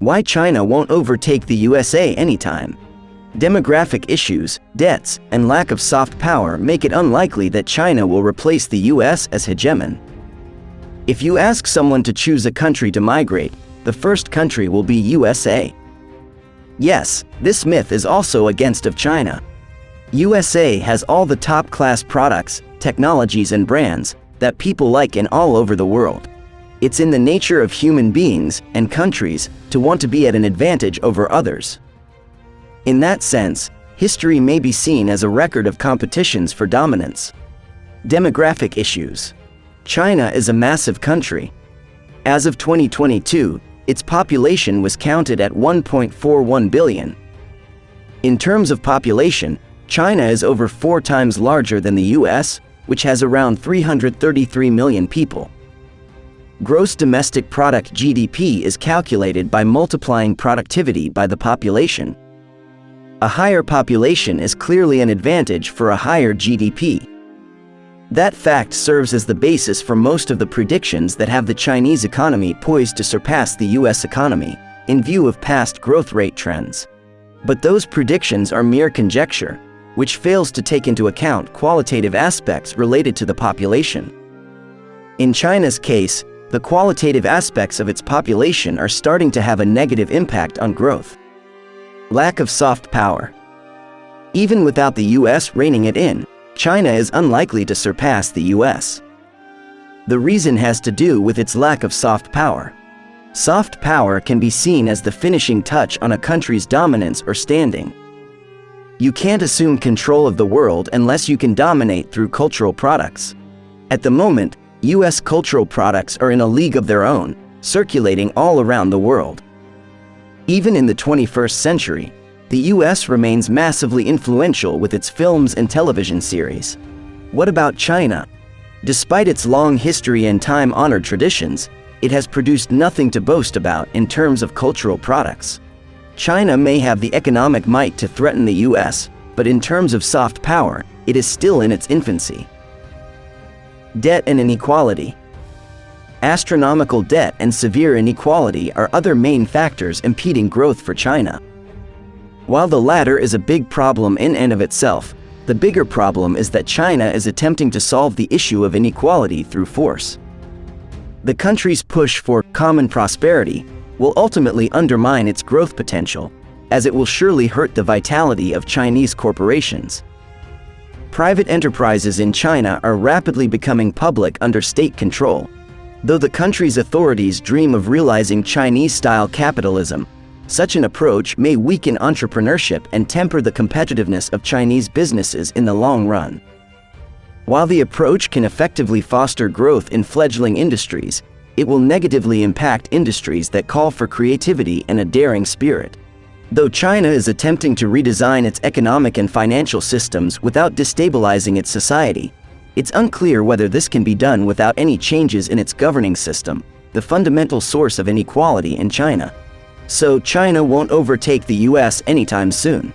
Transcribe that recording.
Why China won't overtake the USA anytime. Demographic issues, debts, and lack of soft power make it unlikely that China will replace the US as hegemon. If you ask someone to choose a country to migrate, the first country will be USA. Yes, this myth is also against of China. USA has all the top-class products, technologies and brands that people like in all over the world. It's in the nature of human beings and countries to want to be at an advantage over others. In that sense, history may be seen as a record of competitions for dominance. Demographic issues. China is a massive country. As of 2022, its population was counted at 1.41 billion. In terms of population, China is over 4 times larger than the US, which has around 333 million people. Gross domestic product (GDP) is calculated by multiplying productivity by the population. A higher population is clearly an advantage for a higher GDP. That fact serves as the basis for most of the predictions that have the Chinese economy poised to surpass the US economy, in view of past growth rate trends. But those predictions are mere conjecture, which fails to take into account qualitative aspects related to the population. In China's case, the qualitative aspects of its population are starting to have a negative impact on growth. Lack of soft power. Even without the US reining it in, China is unlikely to surpass the US. The reason has to do with its lack of soft power. Soft power can be seen as the finishing touch on a country's dominance or standing. You can't assume control of the world unless you can dominate through cultural products. At the moment, US cultural products are in a league of their own, circulating all around the world. Even in the 21st century, the US remains massively influential with its films and television series. What about China? Despite its long history and time-honored traditions, it has produced nothing to boast about in terms of cultural products. China may have the economic might to threaten the US, but in terms of soft power, it is still in its infancy. Debt and inequality. Astronomical debt and severe inequality are other main factors impeding growth for China. While the latter is a big problem in and of itself, the bigger problem is that China is attempting to solve the issue of inequality through force. The country's push for common prosperity will ultimately undermine its growth potential, as it will surely hurt the vitality of Chinese corporations. Private enterprises in China are rapidly becoming public under state control. Though the country's authorities dream of realizing Chinese-style capitalism, such an approach may weaken entrepreneurship and temper the competitiveness of Chinese businesses in the long run. While the approach can effectively foster growth in fledgling industries, it will negatively impact industries that call for creativity and a daring spirit. Though China is attempting to redesign its economic and financial systems without destabilizing its society, it's unclear whether this can be done without any changes in its governing system, the fundamental source of inequality in China. So China won't overtake the US anytime soon.